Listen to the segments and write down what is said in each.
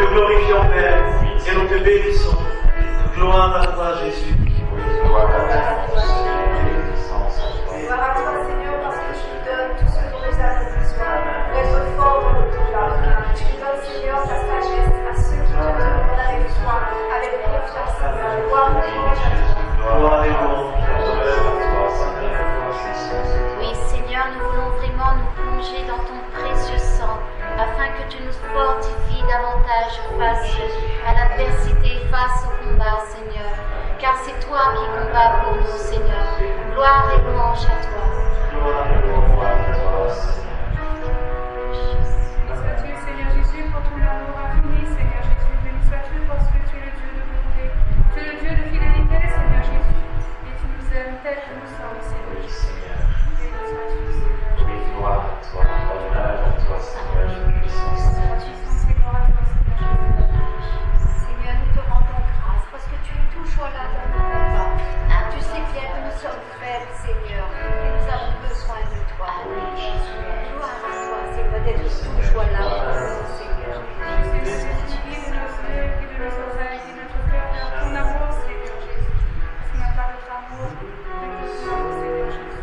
te glorifions, Père, et nous te bénissons. Gloire à toi, Jésus. Gloire à toi, Seigneur. Gloire à toi, Seigneur, parce que tu nous donnes tout ce dont nous avons besoin pour être forts dans le combat. Tu nous donnes, Seigneur, ta sagesse à ceux qui te demandent avec foi, avec confiance, Seigneur. Gloire et louange à toi. Gloire et louange. Oui, Seigneur, nous voulons vraiment nous plonger dans ton précieux sang, afin que tu nous fortifies davantage face à l'adversité, face au combat, Seigneur. Car c'est toi qui combats pour nous, Seigneur. Gloire et louange à toi. Gloire et louange à toi, Seigneur. Béni sois-tu, Seigneur Jésus, pour ton amour infini, Seigneur Jésus. Béni sois-tu parce que tu es le Dieu de bonté. Tu es le Dieu de fidélité, Seigneur Jésus. Et tu nous aimes tel que nous sommes, Seigneur Jésus. Béni sois-tu, Seigneur Jésus. Oui, gloire à toi, honneur à toi, Seigneur, puissance. Puissance et gloire à toi, Seigneur Jésus. Seigneur, nous te rendons grâce parce que tu es toujours là dans nos combats. Tu sais bien que nous sommes faibles, Seigneur, et nous avons besoin de toi. Gloire à toi, Seigneur, d'être toujours là pour nous, Seigneur. Seigneur Jésus, guide nos yeux, guide nos oreilles, guide notre cœur vers ton amour, Seigneur Jésus. Parce qu'on n'a pas d'autre amour que ton amour, Seigneur Jésus.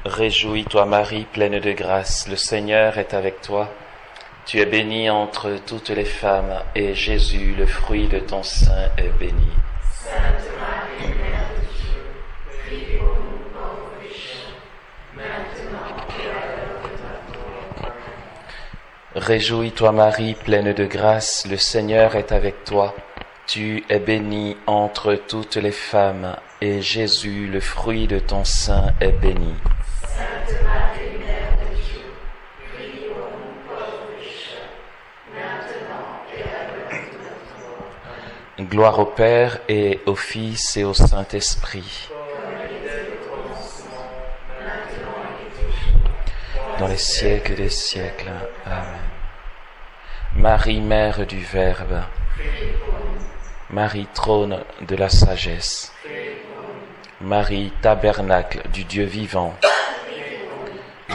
Réjouis-toi Marie, pleine de grâce, le Seigneur est avec toi. Tu es bénie entre toutes les femmes, et Jésus, le fruit de ton sein, est béni. Sainte Marie, Mère de Dieu, prie pour nous pauvres pécheurs, maintenant et à l'heure de notre mort. Réjouis-toi Marie, pleine de grâce, le Seigneur est avec toi. Tu es bénie entre toutes les femmes, et Jésus, le fruit de ton sein, est béni. Sainte Marie, Mère de Dieu, prie pour nous pauvres pécheurs, maintenant et à l'heure de notre mort. Gloire au Père et au Fils et au Saint-Esprit. Dans les siècles des siècles. Amen. Marie, Mère du Verbe. Marie, trône de la sagesse. Marie, tabernacle du Dieu vivant.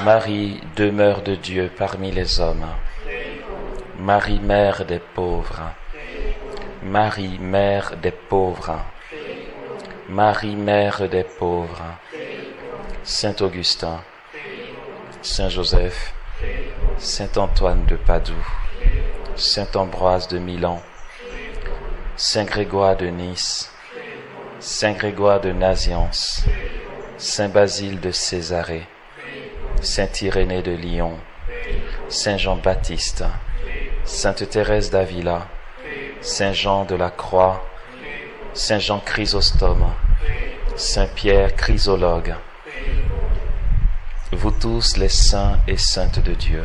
Marie, demeure de Dieu parmi les hommes. Marie, Mère des pauvres. Marie, Mère des pauvres. Marie, Mère des pauvres. Saint Augustin. Saint Joseph. Saint Antoine de Padoue. Saint Ambroise de Milan. Saint Grégoire de Nice. Saint Grégoire de Naziance. Saint Basile de Césarée. Saint Irénée de Lyon. Saint Jean-Baptiste. Sainte Thérèse d'Avila. Saint Jean de la Croix. Saint Jean Chrysostome. Saint Pierre Chrysologue. Vous tous les saints et saintes de Dieu,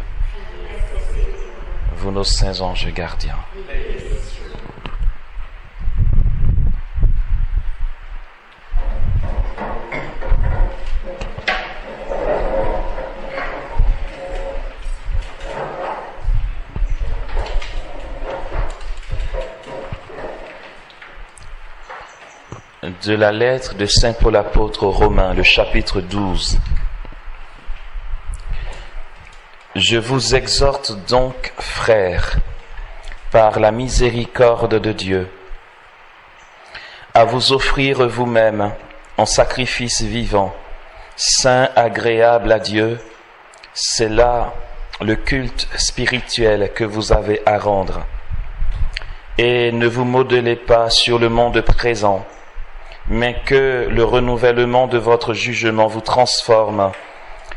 vous nos saints anges gardiens. De la lettre de Saint Paul apôtre aux Romains, le chapitre 12. Je vous exhorte donc, frères, par la miséricorde de Dieu, à vous offrir vous-même en sacrifice vivant, saint, agréable à Dieu. C'est là le culte spirituel que vous avez à rendre. Et ne vous modelez pas sur le monde présent, mais que le renouvellement de votre jugement vous transforme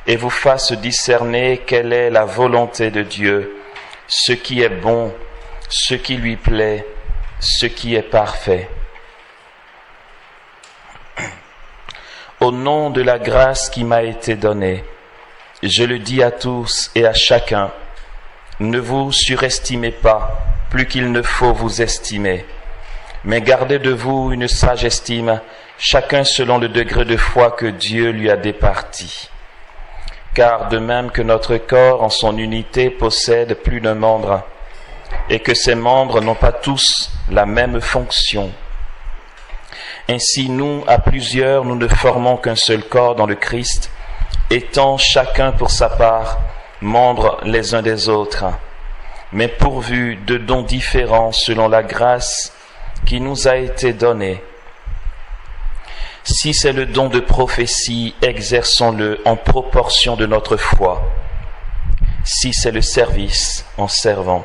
et vous fasse discerner quelle est la volonté de Dieu, ce qui est bon, ce qui lui plaît, ce qui est parfait. Au nom de la grâce qui m'a été donnée, je le dis à tous et à chacun, ne vous surestimez pas plus qu'il ne faut vous estimer, mais gardez de vous une sage estime, chacun selon le degré de foi que Dieu lui a départi. Car de même que notre corps en son unité possède plus d'un membre, et que ces membres n'ont pas tous la même fonction, ainsi nous, à plusieurs, nous ne formons qu'un seul corps dans le Christ, étant chacun pour sa part membres les uns des autres, mais pourvus de dons différents selon la grâce qui nous a été donnée. Si c'est le don de prophétie, exerçons-le en proportion de notre foi. Si c'est le service, en servant,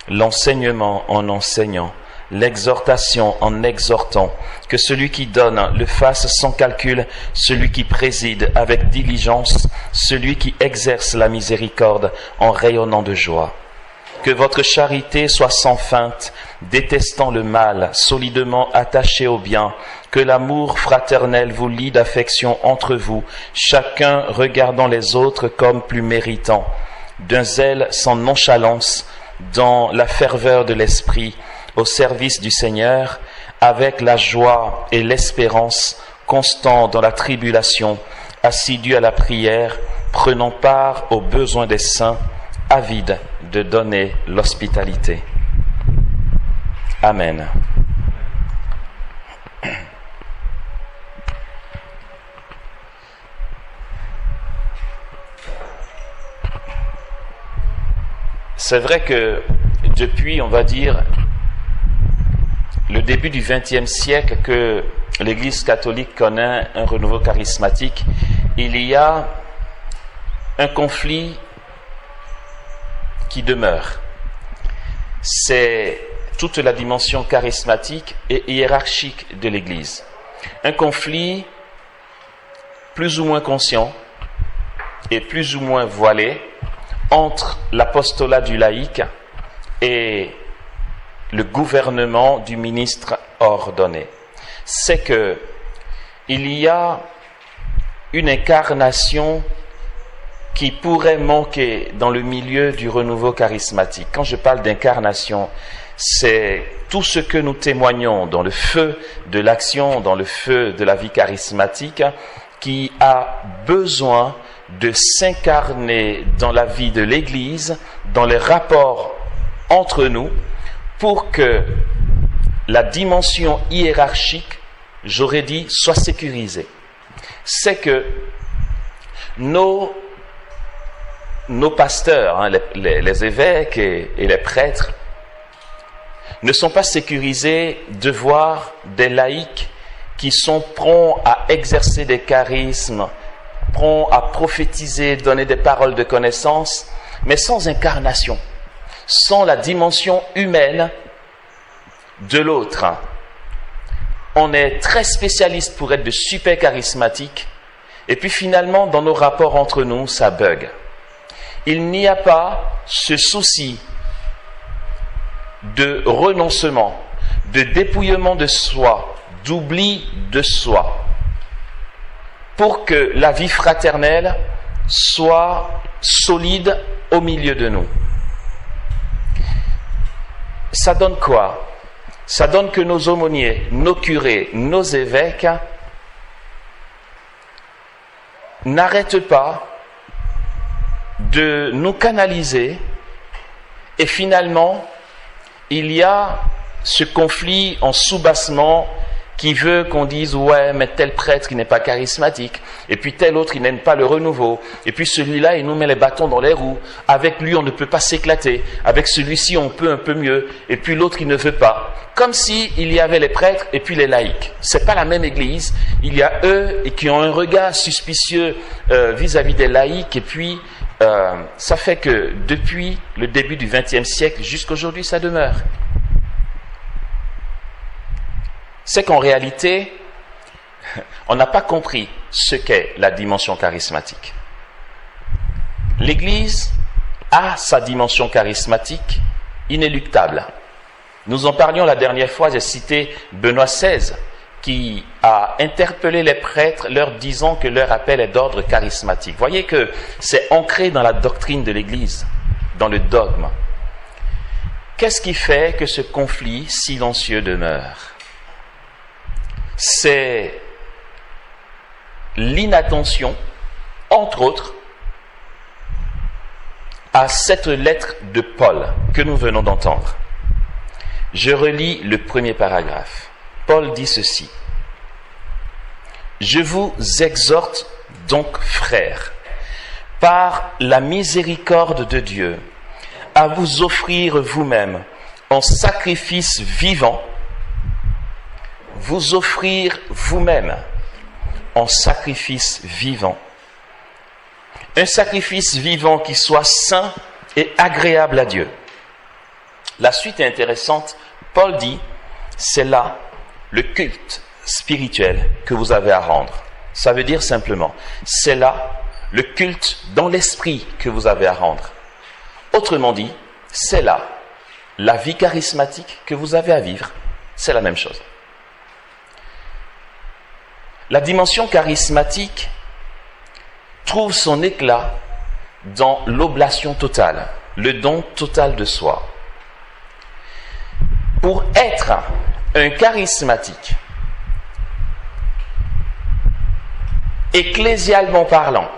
l'enseignement, en enseignant, l'exhortation, en exhortant, que celui qui donne le fasse sans calcul, celui qui préside avec diligence, celui qui exerce la miséricorde en rayonnant de joie. Que votre charité soit sans feinte, détestant le mal, solidement attaché au bien, que l'amour fraternel vous lie d'affection entre vous, chacun regardant les autres comme plus méritants, d'un zèle sans nonchalance, dans la ferveur de l'esprit, au service du Seigneur, avec la joie et l'espérance, constant dans la tribulation, assidu à la prière, prenant part aux besoins des saints, avide de donner l'hospitalité. Amen. C'est vrai que depuis, on va dire, le début du XXe siècle, que l'Église catholique connaît un renouveau charismatique, il y a un conflit qui demeure. C'est toute la dimension charismatique et hiérarchique de l'Église. Un conflit plus ou moins conscient et plus ou moins voilé entre l'apostolat du laïc et le gouvernement du ministre ordonné. C'est que il y a une incarnation qui pourrait manquer dans le milieu du renouveau charismatique. Quand je parle d'incarnation, c'est tout ce que nous témoignons dans le feu de l'action, dans le feu de la vie charismatique, qui a besoin de s'incarner dans la vie de l'Église, dans les rapports entre nous, pour que la dimension hiérarchique, j'aurais dit, soit sécurisée. C'est que nos pasteurs, les évêques et les prêtres, ne sont pas sécurisés de voir des laïcs qui sont prompts à exercer des charismes, prompts à prophétiser, donner des paroles de connaissance, mais sans incarnation, sans la dimension humaine de l'autre. On est très spécialiste pour être de super charismatiques, et puis finalement, dans nos rapports entre nous, ça bug. Il n'y a pas ce souci de renoncement, de dépouillement de soi, d'oubli de soi, pour que la vie fraternelle soit solide au milieu de nous. Ça donne quoi? Ça donne que nos aumôniers, nos curés, nos évêques n'arrêtent pas de nous canaliser, et finalement, il y a ce conflit en soubassement qui veut qu'on dise « ouais, mais tel prêtre, il n'est pas charismatique, et puis tel autre, il n'aime pas le renouveau, et puis celui-là, il nous met les bâtons dans les roues, avec lui, on ne peut pas s'éclater, avec celui-ci, on peut un peu mieux, et puis l'autre, il ne veut pas. » Comme s'il y avait les prêtres et puis les laïcs. C'est pas la même église. Il y a eux qui ont un regard suspicieux vis-à-vis des laïcs, et puis ça fait que depuis le début du XXe siècle jusqu'à aujourd'hui, ça demeure. C'est qu'en réalité, on n'a pas compris ce qu'est la dimension charismatique. L'Église a sa dimension charismatique inéluctable. Nous en parlions la dernière fois, j'ai cité Benoît XVI, qui a interpellé les prêtres leur disant que leur appel est d'ordre charismatique. Voyez que c'est ancré dans la doctrine de l'Église, dans le dogme. Qu'est-ce qui fait que ce conflit silencieux demeure? C'est l'inattention, entre autres, à cette lettre de Paul que nous venons d'entendre. Je relis le premier paragraphe. Paul dit ceci. « Je vous exhorte donc, frères, par la miséricorde de Dieu, à vous offrir vous-même en sacrifice vivant, vous offrir vous-même en sacrifice vivant, un sacrifice vivant qui soit saint et agréable à Dieu. » La suite est intéressante. Paul dit, c'est là le culte spirituel que vous avez à rendre. Ça veut dire simplement, c'est là le culte dans l'esprit que vous avez à rendre. Autrement dit, c'est là la vie charismatique que vous avez à vivre. C'est la même chose. La dimension charismatique trouve son éclat dans l'oblation totale, le don total de soi. Pour être un charismatique, ecclésialement parlant,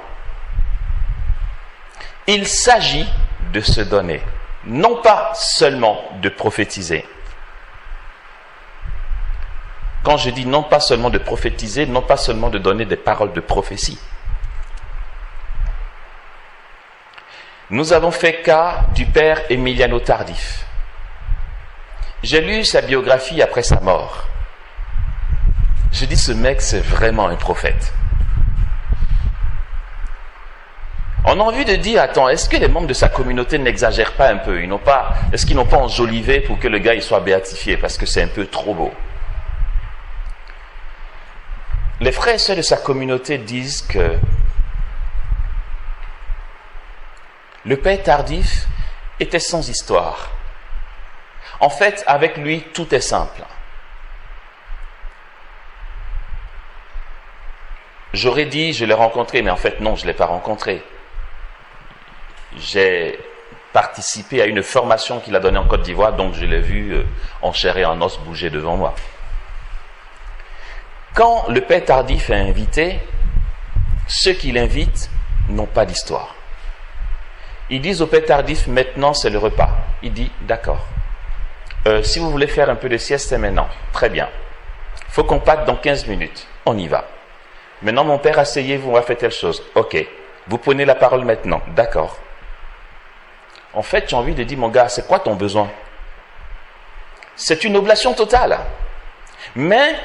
il s'agit de se donner, non pas seulement de prophétiser. Quand je dis non pas seulement de prophétiser, non pas seulement de donner des paroles de prophétie. Nous avons fait cas du père Emiliano Tardif. J'ai lu sa biographie après sa mort. Je dis, ce mec, c'est vraiment un prophète. On a envie de dire, attends, est-ce que les membres de sa communauté n'exagèrent pas un peu? Est-ce qu'ils n'ont pas enjolivé pour que le gars il soit béatifié? Parce que c'est un peu trop beau. Les frères et sœurs de sa communauté disent que le père Tardif était sans histoire. En fait, avec lui, tout est simple. J'aurais dit, je l'ai rencontré, mais en fait, non, je ne l'ai pas rencontré. J'ai participé à une formation qu'il a donnée en Côte d'Ivoire, donc je l'ai vu en chair et en os bouger devant moi. Quand le père Tardif est invité, ceux qui l'invitent n'ont pas d'histoire. Ils disent au père Tardif, maintenant c'est le repas. Il dit, d'accord. Si vous voulez faire un peu de sieste, c'est maintenant. Très bien. Il faut qu'on parte dans 15 minutes. On y va. Maintenant, mon père, asseyez-vous, on va faire telle chose. Ok. Vous prenez la parole maintenant. D'accord. En fait, j'ai envie de dire, mon gars, c'est quoi ton besoin? C'est une oblation totale. Mais,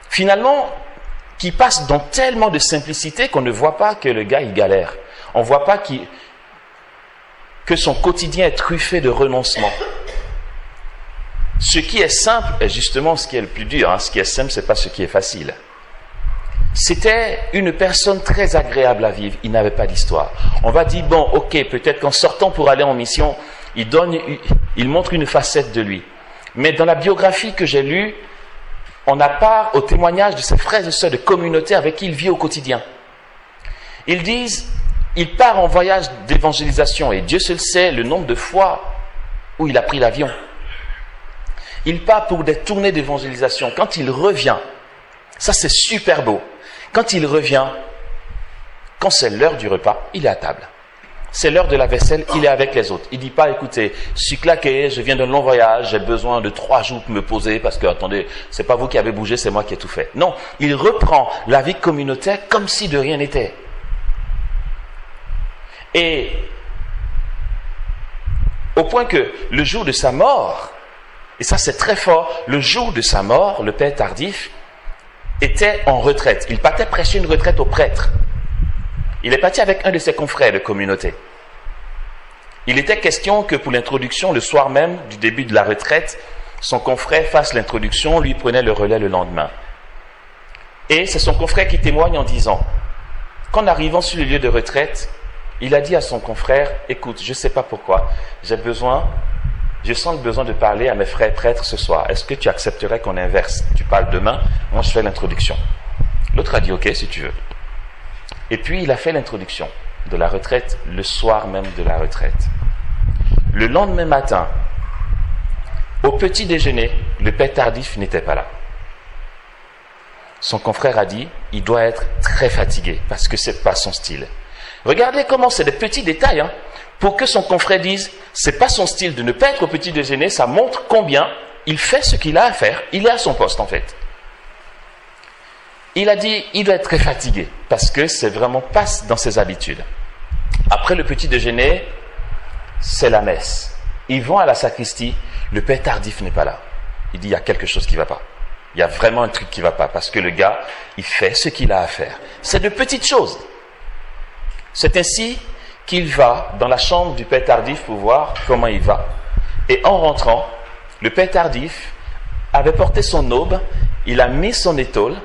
finalement, qui passe dans tellement de simplicité qu'on ne voit pas que le gars, il galère. On ne voit pas que son quotidien est truffé de renoncement. Ce qui est simple est justement ce qui est le plus dur. Ce qui est simple, ce n'est pas ce qui est facile. C'était une personne très agréable à vivre. Il n'avait pas d'histoire. On va dire, bon, ok, peut-être qu'en sortant pour aller en mission, il montre une facette de lui. Mais dans la biographie que j'ai lue, on n'a pas au témoignage de ses frères et sœurs de communauté avec qui il vit au quotidien. Ils disent, il part en voyage d'évangélisation et Dieu seul sait le nombre de fois où il a pris l'avion. Il part pour des tournées d'évangélisation. Quand il revient, ça c'est super beau. Quand il revient, quand c'est l'heure du repas, il est à table. C'est l'heure de la vaisselle, il est avec les autres. Il ne dit pas, écoutez, je suis claqué, je viens d'un long voyage, j'ai besoin de 3 jours pour me poser parce que, attendez, c'est pas vous qui avez bougé, c'est moi qui ai tout fait. Non, il reprend la vie communautaire comme si de rien n'était. Et au point que le jour de sa mort, et ça c'est très fort, le jour de sa mort, le père Tardif était en retraite. Il partait prêcher une retraite aux prêtres. Il est parti avec un de ses confrères de communauté. Il était question que pour l'introduction, le soir même du début de la retraite, son confrère fasse l'introduction, lui prenait le relais le lendemain. Et c'est son confrère qui témoigne en disant, qu'en arrivant sur le lieu de retraite, il a dit à son confrère, écoute, je ne sais pas pourquoi, je sens le besoin de parler à mes frères prêtres ce soir. Est-ce que tu accepterais qu'on inverse? Tu parles demain, moi je fais l'introduction. L'autre a dit, ok, si tu veux. Et puis il a fait l'introduction de la retraite le soir même de la retraite. Le lendemain matin, au petit déjeuner, le père Tardif n'était pas là. Son confrère a dit, il doit être très fatigué parce que c'est pas son style. Regardez comment c'est des petits détails, pour que son confrère dise, c'est pas son style de ne pas être au petit déjeuner, ça montre combien il fait ce qu'il a à faire. Il est à son poste en fait. Il a dit, il doit être très fatigué parce que c'est vraiment pas dans ses habitudes. Après le petit déjeuner, c'est la messe. Ils vont à la sacristie, le père Tardif n'est pas là. Il dit, il y a quelque chose qui ne va pas. Il y a vraiment un truc qui ne va pas parce que le gars, il fait ce qu'il a à faire. C'est de petites choses. C'est ainsi qu'il va dans la chambre du père Tardif pour voir comment il va. Et en rentrant, le père Tardif avait porté son aube, il a mis son étole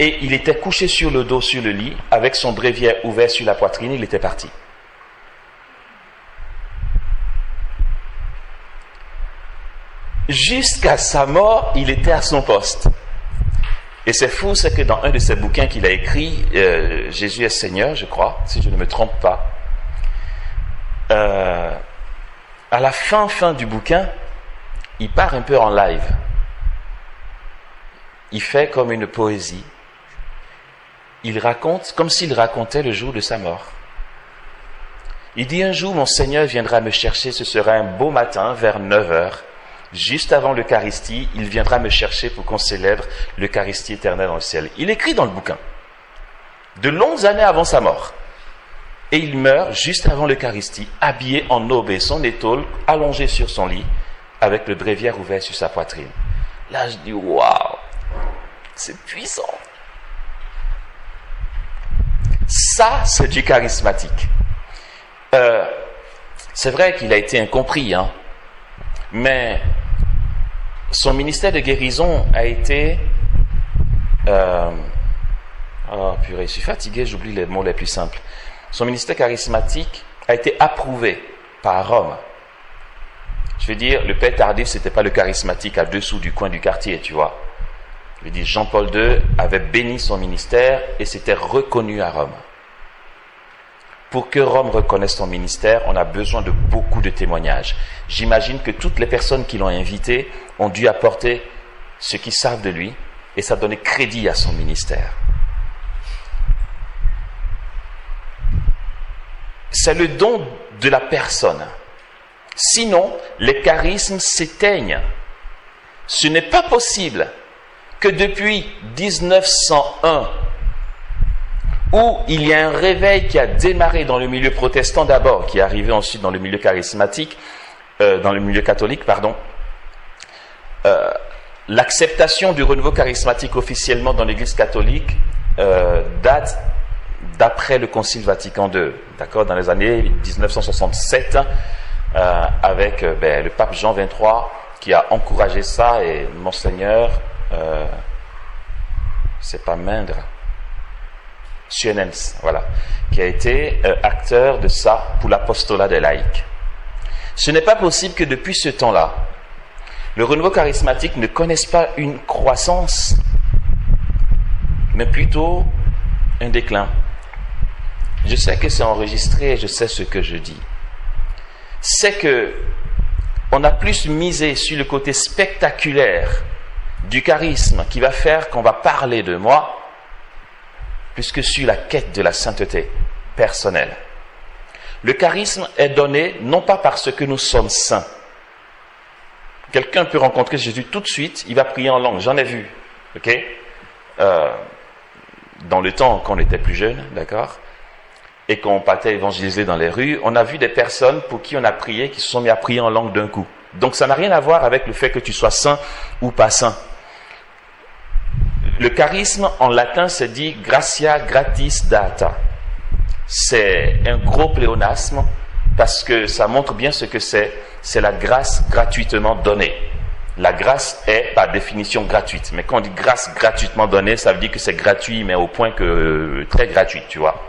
et il était couché sur le dos sur le lit avec son bréviaire ouvert sur la poitrine, il était parti. Jusqu'à sa mort, il était à son poste. Et c'est fou, c'est que dans un de ses bouquins qu'il a écrit, Jésus est Seigneur, je crois, si je ne me trompe pas, à la fin du bouquin, il part un peu en live. Il fait comme une poésie. Il raconte comme s'il racontait le jour de sa mort. Il dit, un jour, mon Seigneur viendra me chercher, ce sera un beau matin, vers 9h. Juste avant l'Eucharistie, il viendra me chercher pour qu'on célèbre l'Eucharistie éternelle dans le ciel. Il écrit dans le bouquin, de longues années avant sa mort. Et il meurt juste avant l'Eucharistie, habillé en aube et son étole, allongé sur son lit, avec le bréviaire ouvert sur sa poitrine. Là, je dis, waouh, c'est puissant. Ça, c'est du charismatique. C'est vrai qu'il a été incompris, mais son ministère de guérison a été... oh purée, je suis fatigué, j'oublie les mots les plus simples. Son ministère charismatique a été approuvé par Rome. Je veux dire, le père Tardif, c'était pas le charismatique à dessous du coin du quartier, tu vois. Je veux dire, Jean-Paul II avait béni son ministère et c'était reconnu à Rome. Pour que Rome reconnaisse ton ministère, on a besoin de beaucoup de témoignages. J'imagine que toutes les personnes qui l'ont invité ont dû apporter ce qu'ils savent de lui et ça donnait crédit à son ministère. C'est le don de la personne. Sinon, les charismes s'éteignent. Ce n'est pas possible que depuis 1901, où il y a un réveil qui a démarré dans le milieu protestant d'abord, qui est arrivé ensuite dans le milieu charismatique, dans le milieu catholique, pardon, l'acceptation du renouveau charismatique officiellement dans l'Église catholique date d'après le Concile Vatican II, d'accord, dans les années 1967, avec le pape Jean XXIII qui a encouragé ça, et Monseigneur, c'est pas Mindre, Suenens, voilà, qui a été acteur de ça pour l'apostolat des laïcs. Ce n'est pas possible que depuis ce temps-là, le renouveau charismatique ne connaisse pas une croissance, mais plutôt un déclin. Je sais que c'est enregistré et je sais ce que je dis. C'est que on a plus misé sur le côté spectaculaire du charisme qui va faire qu'on va parler de moi, plus que sur la quête de la sainteté personnelle. Le charisme est donné non pas parce que nous sommes saints. Quelqu'un peut rencontrer Jésus tout de suite, il va prier en langue, j'en ai vu, ok, dans le temps quand on était plus jeune, d'accord, et qu'on partait évangéliser dans les rues, on a vu des personnes pour qui on a prié, qui se sont mis à prier en langue d'un coup. Donc ça n'a rien à voir avec le fait que tu sois saint ou pas saint. Le charisme en latin se dit gratia gratis data. C'est un gros pléonasme parce que ça montre bien ce que c'est. C'est la grâce gratuitement donnée. La grâce est par définition gratuite. Mais quand on dit grâce gratuitement donnée, ça veut dire que c'est gratuit, mais au point que très gratuit, tu vois.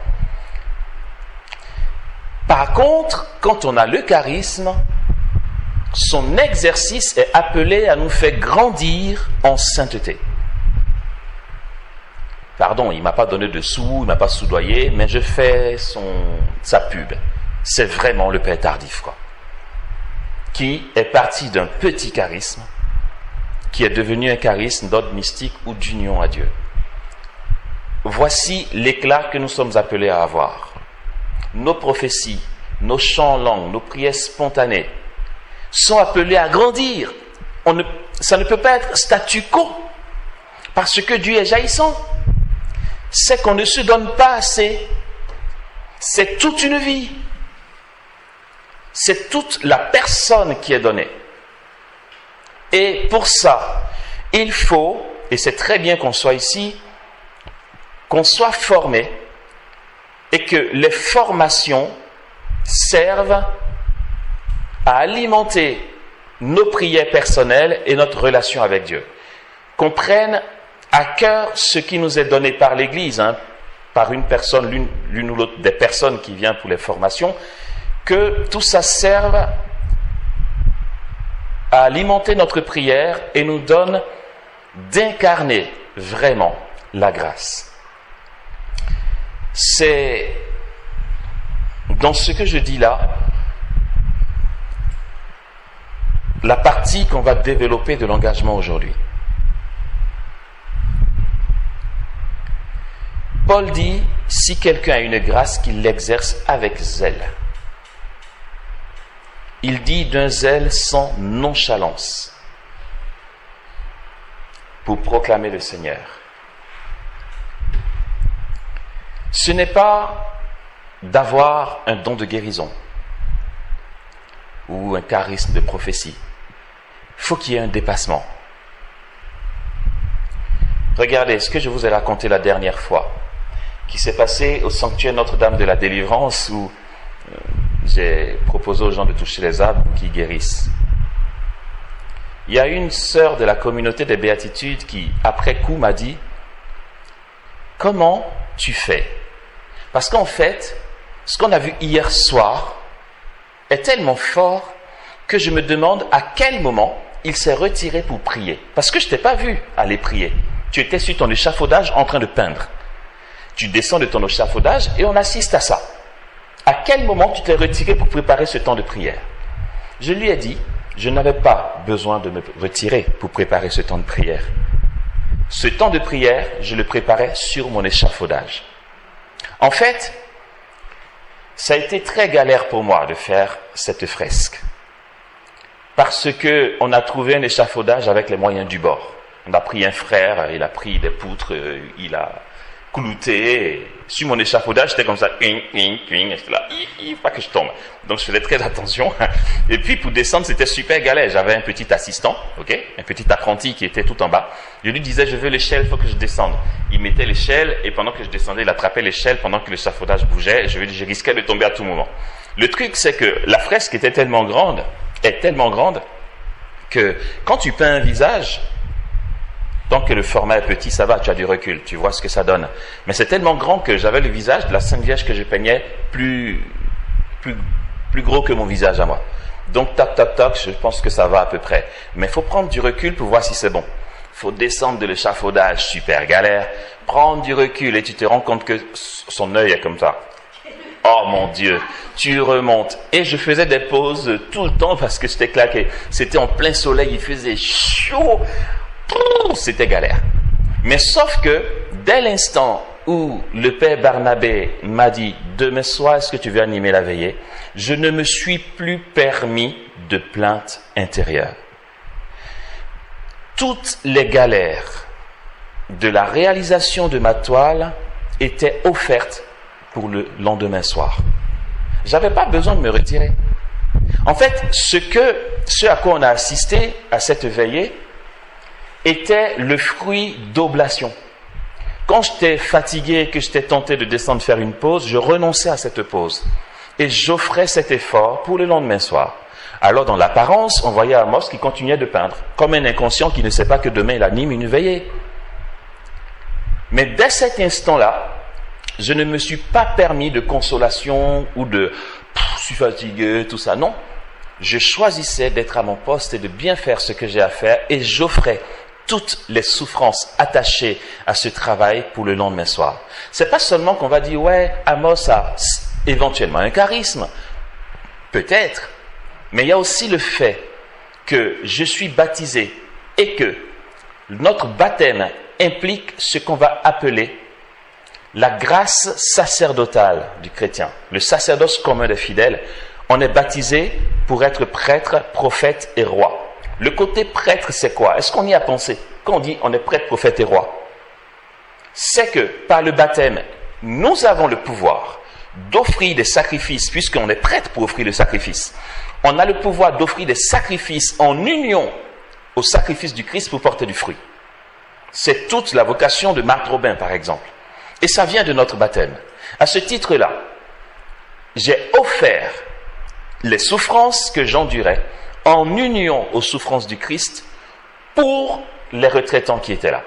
Par contre, quand on a le charisme, son exercice est appelé à nous faire grandir en sainteté. Pardon, il ne m'a pas donné de sous, il ne m'a pas soudoyé, mais je fais sa pub. C'est vraiment le Père Tardif, quoi. Qui est parti d'un petit charisme, qui est devenu un charisme d'ordre mystique ou d'union à Dieu. Voici l'éclat que nous sommes appelés à avoir. Nos prophéties, nos chants en langue, nos prières spontanées sont appelées à grandir. Ça ne peut pas être statu quo, parce que Dieu est jaillissant. C'est qu'on ne se donne pas assez. C'est toute une vie. C'est toute la personne qui est donnée. Et pour ça, il faut, et c'est très bien qu'on soit ici, qu'on soit formé et que les formations servent à alimenter nos prières personnelles et notre relation avec Dieu. Qu'on prenne à cœur ce qui nous est donné par l'Église, par une personne, l'une ou l'autre des personnes qui viennent pour les formations, que tout ça serve à alimenter notre prière et nous donne d'incarner vraiment la grâce. C'est dans ce que je dis là, la partie qu'on va développer de l'engagement aujourd'hui. Paul dit, si quelqu'un a une grâce, qu'il l'exerce avec zèle. Il dit d'un zèle sans nonchalance pour proclamer le Seigneur. Ce n'est pas d'avoir un don de guérison ou un charisme de prophétie. Il faut qu'il y ait un dépassement. Regardez ce que je vous ai raconté la dernière fois, qui s'est passé au sanctuaire Notre-Dame de la Délivrance, où j'ai proposé aux gens de toucher les arbres qui guérissent. Il y a une sœur de la communauté des béatitudes qui, après coup, m'a dit « Comment tu fais ?» Parce qu'en fait, ce qu'on a vu hier soir est tellement fort que je me demande à quel moment il s'est retiré pour prier. Parce que je ne t'ai pas vu aller prier. Tu étais sur ton échafaudage en train de peindre. Tu descends de ton échafaudage et on assiste à ça. quel moment tu t'es retiré pour préparer ce temps de prière? Je lui ai dit, je n'avais pas besoin de me retirer pour préparer ce temps de prière. Ce temps de prière, je le préparais sur mon échafaudage. En fait, ça a été très galère pour moi de faire cette fresque. Parce que on a trouvé un échafaudage avec les moyens du bord. On a pris un frère, il a pris des poutres, il a clouté. Sur mon échafaudage, c'était comme ça, j'étais là, pas que je tombe. Donc je faisais très attention. Et puis pour descendre, c'était super galère. J'avais un petit assistant, ok, un petit apprenti qui était tout en bas. Je lui disais, je veux l'échelle, il faut que je descende. Il mettait l'échelle et pendant que je descendais, il attrapait l'échelle pendant que l'échafaudage bougeait. Je risquais de tomber à tout moment. Le truc, c'est que la fresque est tellement grande que quand tu peins un visage, tant que le format est petit, ça va, tu as du recul, tu vois ce que ça donne. Mais c'est tellement grand que j'avais le visage de la Sainte Vierge que je peignais plus gros que mon visage à moi. Donc, tac, tac, tac, je pense que ça va à peu près. Mais il faut prendre du recul pour voir si c'est bon. Il faut descendre de l'échafaudage, super galère, prendre du recul et tu te rends compte que son œil est comme ça. Oh mon Dieu, tu remontes. Et je faisais des pauses tout le temps parce que j'étais claqué. C'était en plein soleil, il faisait chaud. C'était galère. Mais sauf que, dès l'instant où le père Barnabé m'a dit « Demain soir, est-ce que tu veux animer la veillée ?» je ne me suis plus permis de plainte intérieure. Toutes les galères de la réalisation de ma toile étaient offertes pour le lendemain soir. J'avais pas besoin de me retirer. En fait, ce à quoi on a assisté à cette veillée était le fruit d'oblation. Quand j'étais fatigué, que j'étais tenté de descendre faire une pause, je renonçais à cette pause et j'offrais cet effort pour le lendemain soir. Alors dans l'apparence, on voyait Amos qui continuait de peindre, comme un inconscient qui ne sait pas que demain il anime une veillée. Mais dès cet instant-là, je ne me suis pas permis de consolation ou de « je suis fatigué », tout ça. Non, je choisissais d'être à mon poste et de bien faire ce que j'ai à faire et j'offrais toutes les souffrances attachées à ce travail pour le lendemain soir. C'est pas seulement qu'on va dire « ouais, Amos a éventuellement un charisme ». Peut-être, mais il y a aussi le fait que je suis baptisé et que notre baptême implique ce qu'on va appeler la grâce sacerdotale du chrétien, le sacerdoce commun des fidèles. On est baptisé pour être prêtre, prophète et roi. Le côté prêtre, c'est quoi? Est-ce qu'on y a pensé? Quand on dit on est prêtre, prophète et roi, c'est que par le baptême, nous avons le pouvoir d'offrir des sacrifices, puisqu'on est prêtre pour offrir le sacrifice. On a le pouvoir d'offrir des sacrifices en union au sacrifice du Christ pour porter du fruit. C'est toute la vocation de Marthe Robin, par exemple. Et ça vient de notre baptême. À ce titre-là, j'ai offert les souffrances que j'endurais en union aux souffrances du Christ pour les retraitants qui étaient là.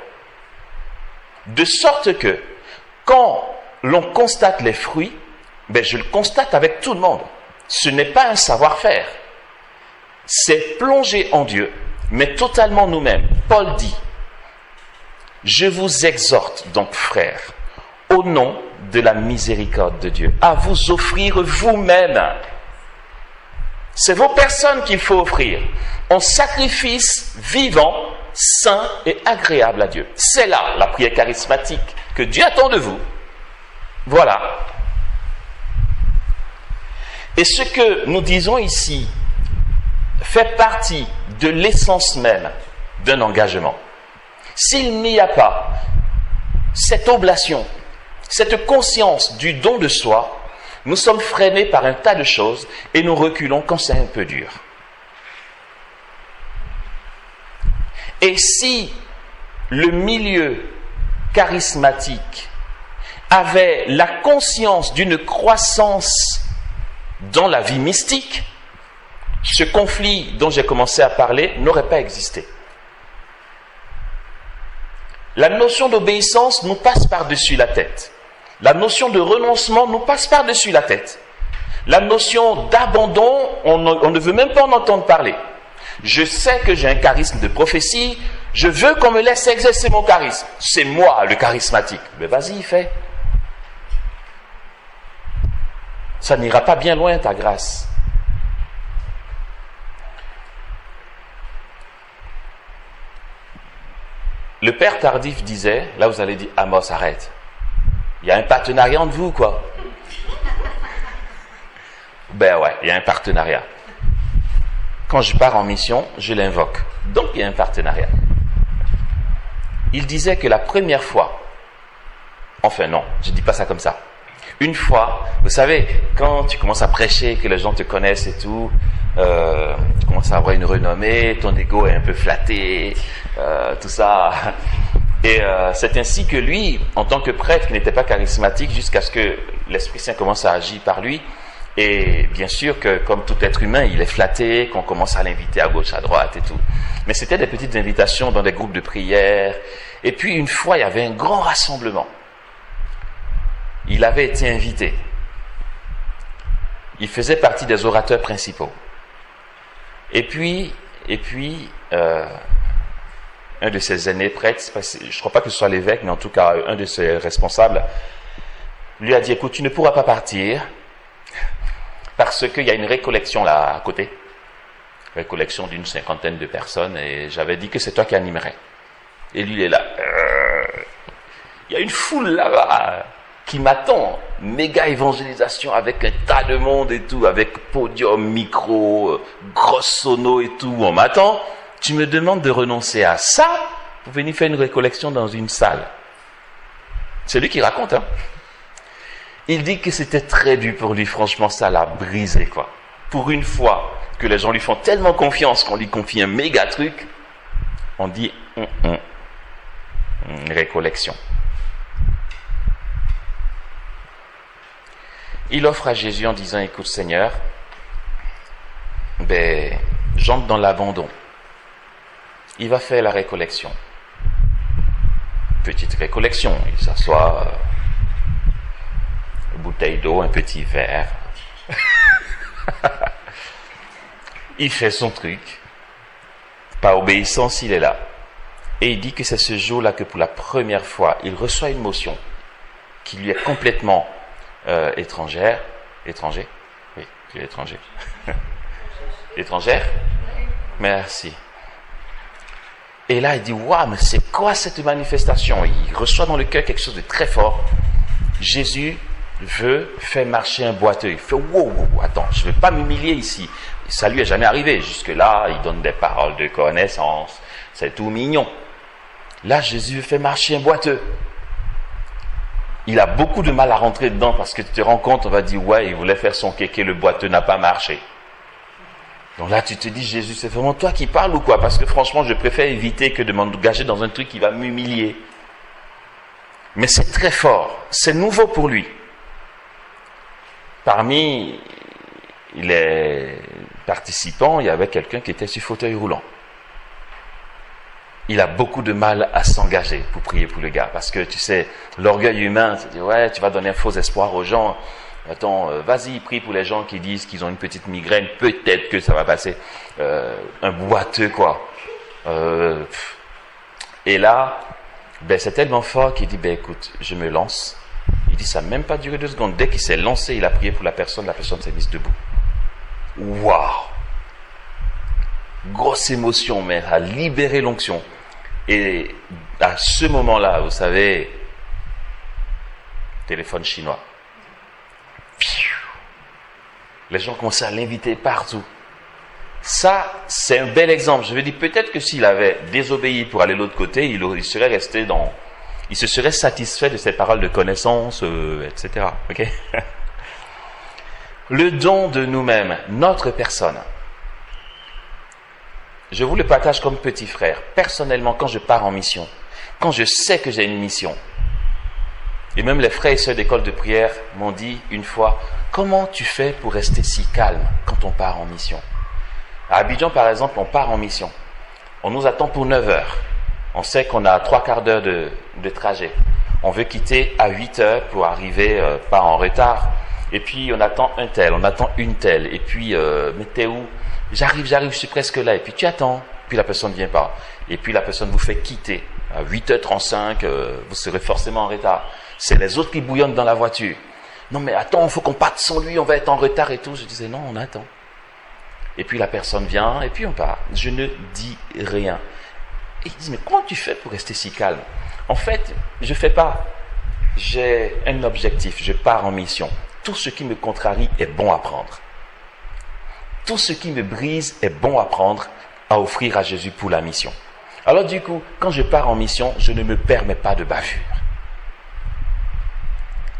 De sorte que, quand l'on constate les fruits, je le constate avec tout le monde. Ce n'est pas un savoir-faire. C'est plonger en Dieu, mais totalement nous-mêmes. Paul dit, « Je vous exhorte donc, frères, au nom de la miséricorde de Dieu, à vous offrir vous-même. » C'est vos personnes qu'il faut offrir en sacrifice vivant, saint et agréable à Dieu. C'est là la prière charismatique que Dieu attend de vous. Voilà. Et ce que nous disons ici fait partie de l'essence même d'un engagement. S'il n'y a pas cette oblation, cette conscience du don de soi, nous sommes freinés par un tas de choses et nous reculons quand c'est un peu dur. Et si le milieu charismatique avait la conscience d'une croissance dans la vie mystique, ce conflit dont j'ai commencé à parler n'aurait pas existé. La notion d'obéissance nous passe par-dessus la tête. La notion de renoncement nous passe par-dessus la tête. La notion d'abandon, on ne veut même pas en entendre parler. Je sais que j'ai un charisme de prophétie, je veux qu'on me laisse exercer mon charisme. C'est moi le charismatique. Mais vas-y, fais. Ça n'ira pas bien loin, ta grâce. Le père Tardif disait, là vous allez dire, Amos, arrête. Il y a un partenariat entre vous, quoi. Ben ouais, il y a un partenariat. Quand je pars en mission, je l'invoque. Donc il y a un partenariat. Il disait que la première fois, enfin non, je ne dis pas ça comme ça. Une fois, vous savez, quand tu commences à prêcher, que les gens te connaissent et tout, tu commences à avoir une renommée, ton ego est un peu flatté, tout ça. Et c'est ainsi que lui, en tant que prêtre, qui n'était pas charismatique, jusqu'à ce que l'Esprit Saint commence à agir par lui. Et bien sûr que, comme tout être humain, il est flatté, qu'on commence à l'inviter à gauche, à droite et tout. Mais c'était des petites invitations dans des groupes de prière. Et puis, une fois, il y avait un grand rassemblement. Il avait été invité. Il faisait partie des orateurs principaux. Et puis, un de ses aînés prêtres, je ne crois pas que ce soit l'évêque, mais en tout cas, un de ses responsables, lui a dit, écoute, tu ne pourras pas partir, parce qu'il y a une récollection là à côté, récollection d'une 50aine de personnes, et j'avais dit que c'est toi qui animerais. Et lui, il est là. Il y a une foule là-bas qui m'attend. Méga évangélisation avec un tas de monde et tout, avec podium, micro, grosse sono et tout. On m'attend. Tu me demandes de renoncer à ça pour venir faire une récollection dans une salle. C'est lui qui raconte, hein. Il dit que c'était très dur pour lui, franchement, ça l'a brisé, quoi. Pour une fois que les gens lui font tellement confiance qu'on lui confie un méga truc, on dit récollection. Il offre à Jésus en disant, écoute Seigneur, j'entre dans l'abandon. Il va faire la récollection. Petite récollection, il s'assoit, une bouteille d'eau, un petit verre. Il fait son truc. Par obéissance, il est là. Et il dit que c'est ce jour-là que pour la première fois, il reçoit une motion qui lui est complètement étrangère. Étranger? Oui, tu es étranger. Étrangère? Merci. Et là, il dit, waouh, mais c'est quoi cette manifestation? Il reçoit dans le cœur quelque chose de très fort. Jésus veut faire marcher un boiteux. Il fait, wow, attends, je ne vais pas m'humilier ici. Ça lui est jamais arrivé. Jusque-là, il donne des paroles de connaissance. C'est tout mignon. Là, Jésus fait marcher un boiteux. Il a beaucoup de mal à rentrer dedans parce que tu te rends compte, on va dire, ouais, il voulait faire son kéké, le boiteux n'a pas marché. Donc là, tu te dis, Jésus, c'est vraiment toi qui parles ou quoi? Parce que franchement, je préfère éviter que de m'engager dans un truc qui va m'humilier. Mais c'est très fort. C'est nouveau pour lui. Parmi les participants, il y avait quelqu'un qui était sur fauteuil roulant. Il a beaucoup de mal à s'engager pour prier pour le gars. Parce que, tu sais, l'orgueil humain, c'est dire, ouais, tu vas donner un faux espoir aux gens. Attends, vas-y, prie pour les gens qui disent qu'ils ont une petite migraine. Peut-être que ça va passer. Un boiteux, quoi. Et là, c'est tellement fort qu'il dit, écoute, je me lance. Il dit, ça n'a même pas duré 2 secondes. Dès qu'il s'est lancé, il a prié pour la personne s'est mise debout. Waouh! Grosse émotion, mais a libéré l'onction. Et à ce moment-là, vous savez, téléphone chinois. Les gens commençaient à l'inviter partout. Ça, c'est un bel exemple. Je veux dire, peut-être que s'il avait désobéi pour aller de l'autre côté, il serait resté il se serait satisfait de ses paroles de connaissance, etc. Ok? Le don de nous-mêmes, notre personne. Je vous le partage comme petit frère. Personnellement, quand je pars en mission, quand je sais que j'ai une mission, et même les frères et sœurs d'école de prière m'ont dit une fois, comment tu fais pour rester si calme quand on part en mission? À Abidjan, par exemple, on part en mission. On nous attend pour 9 heures. On sait qu'on a 3/4 d'heure de trajet. On veut quitter à 8 heures pour arriver pas en retard. Et puis, on attend un tel, on attend une telle. Et puis, mais t'es où? J'arrive, je suis presque là. Et puis, tu attends. Puis, la personne ne vient pas. Et puis, la personne vous fait quitter. À 8h35, vous serez forcément en retard. C'est les autres qui bouillonnent dans la voiture. Non mais attends, il faut qu'on parte sans lui, on va être en retard et tout. Je disais non, on attend. Et puis la personne vient et puis on part. Je ne dis rien. Et ils disent mais comment tu fais pour rester si calme? En fait, je fais pas. J'ai un objectif, je pars en mission. Tout ce qui me contrarie est bon à prendre. Tout ce qui me brise est bon à prendre, à offrir à Jésus pour la mission. Alors du coup, quand je pars en mission, je ne me permets pas de bavure.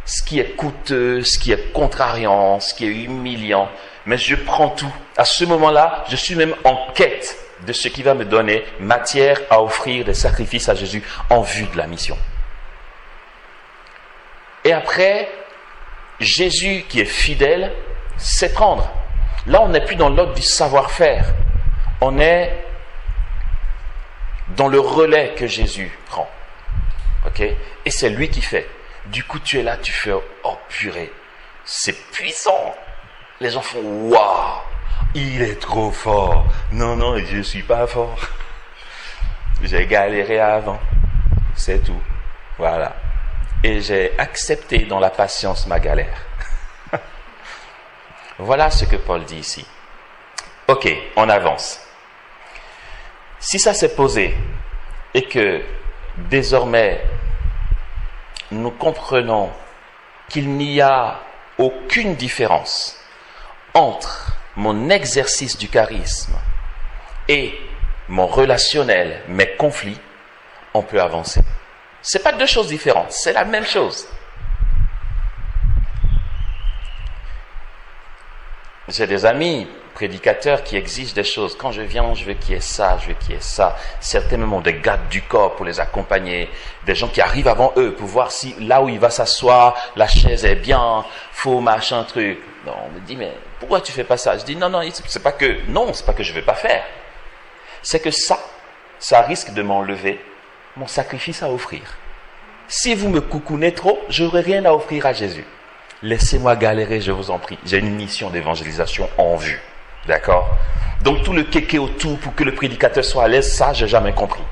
Ce qui est coûteux, ce qui est contrariant, ce qui est humiliant, mais je prends tout. À ce moment-là, je suis même en quête de ce qui va me donner matière à offrir des sacrifices à Jésus en vue de la mission. Et après, Jésus qui est fidèle, sait prendre. Là, on n'est plus dans l'ordre du savoir-faire. On est dans le relais que Jésus prend. Ok? Et c'est lui qui fait. Du coup, tu es là, tu fais, oh purée, c'est puissant. Les gens font, waouh, il est trop fort. Non, non, je ne suis pas fort. J'ai galéré avant. C'est tout. Voilà. Et j'ai accepté dans la patience ma galère. Voilà ce que Paul dit ici. Ok, on avance. Si ça s'est posé et que désormais nous comprenons qu'il n'y a aucune différence entre mon exercice du charisme et mon relationnel, mes conflits, on peut avancer. Ce n'est pas deux choses différentes, c'est la même chose. J'ai des amis prédicateurs qui exigent des choses. Quand je viens, je veux qu'il y ait ça, je veux qu'il y ait ça. Certains même ont des gardes du corps pour les accompagner. Des gens qui arrivent avant eux pour voir si là où il va s'asseoir, la chaise est bien, faux, machin, truc. Non, on me dit, mais pourquoi tu fais pas ça? Je dis, non, c'est pas que je veux pas faire. C'est que ça risque de m'enlever mon sacrifice à offrir. Si vous me coucounez trop, j'aurai rien à offrir à Jésus. Laissez-moi galérer, je vous en prie. J'ai une mission d'évangélisation en vue. D'accord? Donc tout le kéké autour pour que le prédicateur soit à l'aise, ça, j'ai jamais compris.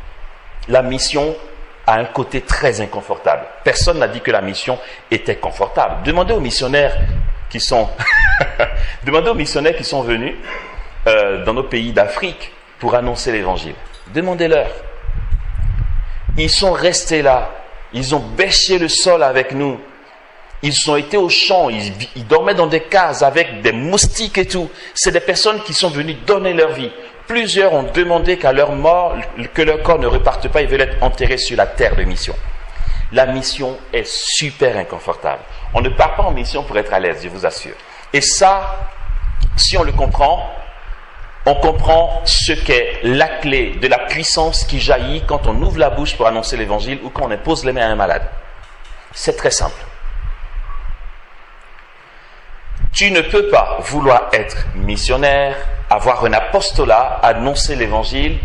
La mission a un côté très inconfortable. Personne n'a dit que la mission était confortable. Demandez aux missionnaires qui sont venus dans nos pays d'Afrique pour annoncer l'évangile. Demandez-leur. Ils sont restés là. Ils ont bêché le sol avec nous. Ils ont été au champ, ils dormaient dans des cases avec des moustiques et tout. C'est des personnes qui sont venues donner leur vie. Plusieurs ont demandé qu'à leur mort, que leur corps ne reparte pas, ils veulent être enterrés sur la terre de mission. La mission est super inconfortable. On ne part pas en mission pour être à l'aise, je vous assure. Et ça, si on le comprend, on comprend ce qu'est la clé de la puissance qui jaillit quand on ouvre la bouche pour annoncer l'évangile ou quand on impose les mains à un malade. C'est très simple. Tu ne peux pas vouloir être missionnaire, avoir un apostolat, annoncer l'évangile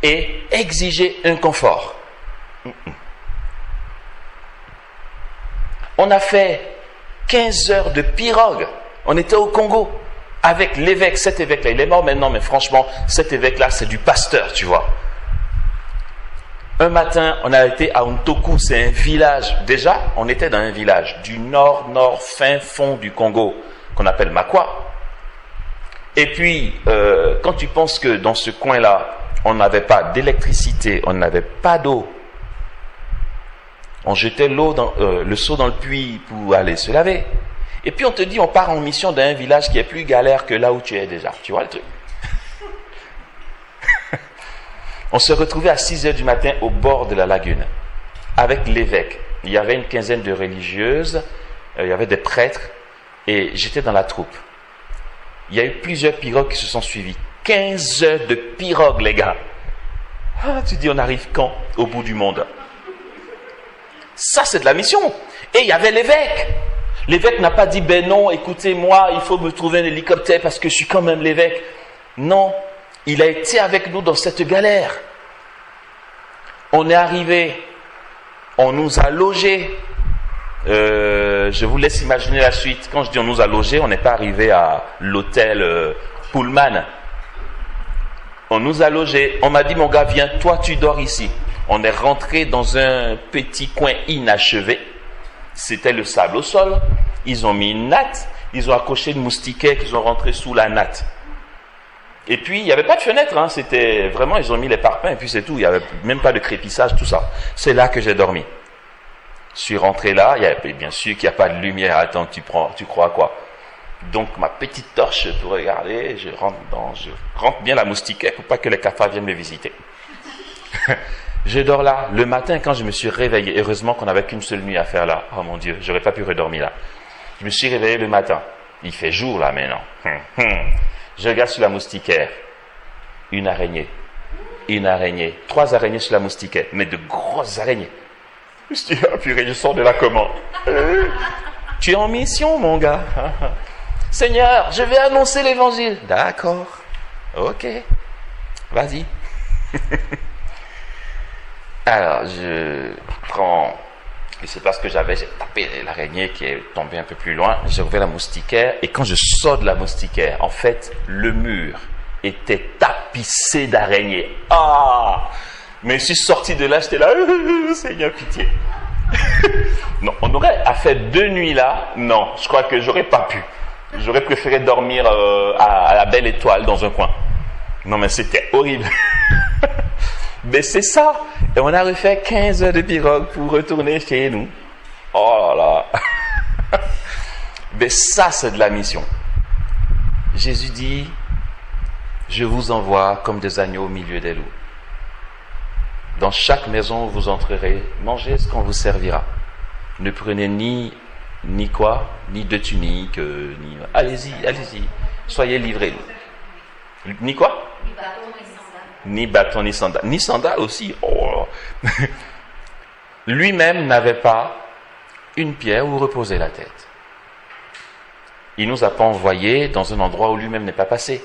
et exiger un confort. On a fait 15 heures de pirogue. On était au Congo avec l'évêque. Cet évêque-là, il est mort maintenant, mais franchement, cet évêque-là, c'est du pasteur, tu vois. Un matin, on a été à Ntoku, c'est un village. Déjà, on était dans un village du nord fin fond du Congo, qu'on appelle Makwa. Et puis, quand tu penses que dans ce coin-là, on n'avait pas d'électricité, on n'avait pas d'eau, on jetait l'eau le seau dans le puits pour aller se laver. Et puis on te dit, on part en mission dans un village qui est plus galère que là où tu es déjà. Tu vois le truc? On se retrouvait à 6 heures du matin au bord de la lagune, avec l'évêque. Il y avait une quinzaine de religieuses, il y avait des prêtres, et j'étais dans la troupe. Il y a eu plusieurs pirogues qui se sont suivies. 15 heures de pirogue, les gars. Ah, tu dis, on arrive quand? Au bout du monde. Ça, c'est de la mission. Et il y avait l'évêque. L'évêque n'a pas dit, ben non, écoutez-moi, il faut me trouver un hélicoptère parce que je suis quand même l'évêque. Non, il a été avec nous dans cette galère. On est arrivé, on nous a logés. Je vous laisse imaginer la suite. Quand je dis on nous a logés, on n'est pas arrivé à l'hôtel Pullman. On nous a logés. On m'a dit, mon gars, viens, toi tu dors ici. On est rentré dans un petit coin inachevé. c'était le sable au sol. Ils ont mis une natte, ils ont accroché une moustiquaire qu'ils ont rentré sous la natte. Et puis, il n'y avait pas de fenêtre, hein, c'était vraiment, ils ont mis les parpaings et puis c'est tout. Il n'y avait même pas de crépissage, tout ça. C'est là que j'ai dormi. Je suis rentré là, bien sûr qu'il n'y a pas de lumière. Attends, tu crois quoi? Donc, ma petite torche pour regarder, je rentre bien la moustiquaire pour pas que les cafards viennent me visiter. Je dors là. Le matin, quand je me suis réveillé, heureusement qu'on n'avait qu'une seule nuit à faire là. Oh mon Dieu, j'aurais pas pu redormir là. Je me suis réveillé le matin. Il fait jour là maintenant. Je regarde sur la moustiquaire. Une araignée. 3 araignées sur la moustiquaire. Mais de grosses araignées. Je me suis dit, ah purée, je sors de là comment? Tu es en mission, mon gars. Seigneur, je vais annoncer l'évangile. D'accord. Ok. Vas-y. Alors, je prends... C'est parce que j'ai tapé l'araignée qui est tombée un peu plus loin. J'ai ouvert la moustiquaire et quand je sors de la moustiquaire, en fait, le mur était tapissé d'araignées. Ah! Mais je suis sorti de là, j'étais là, Seigneur, pitié. Non, on aurait à faire 2 nuits là. Non, je crois que j'aurais pas pu. J'aurais préféré dormir à la belle étoile dans un coin. Non, mais c'était horrible. Mais c'est ça. Et on a refait 15 heures de pirogue pour retourner chez nous. Oh là là. Mais ça, c'est de la mission. Jésus dit, je vous envoie comme des agneaux au milieu des loups. Dans chaque maison où vous entrerez, mangez ce qu'on vous servira. Ne prenez ni quoi, ni de tunique, ni... Allez-y. Soyez livrés. Ni quoi? Ni bâton, ni sandales. Ni sandales aussi. Oh. Lui-même n'avait pas une pierre où reposer la tête. Il nous a pas envoyés dans un endroit où lui-même n'est pas passé.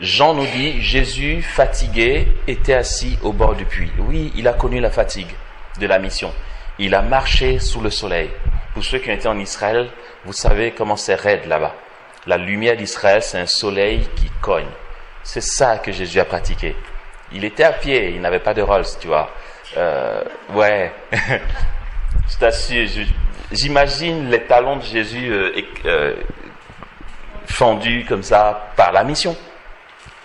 Jean nous dit, Jésus, fatigué, était assis au bord du puits. Oui, il a connu la fatigue de la mission. Il a marché sous le soleil. Pour ceux qui ont été en Israël, vous savez comment c'est raide là-bas. La lumière d'Israël, c'est un soleil qui cogne. C'est ça que Jésus a pratiqué. Il était à pied, il n'avait pas de Rolls, tu vois. Ouais, je t'assure, j'imagine les talons de Jésus fendus comme ça par la mission.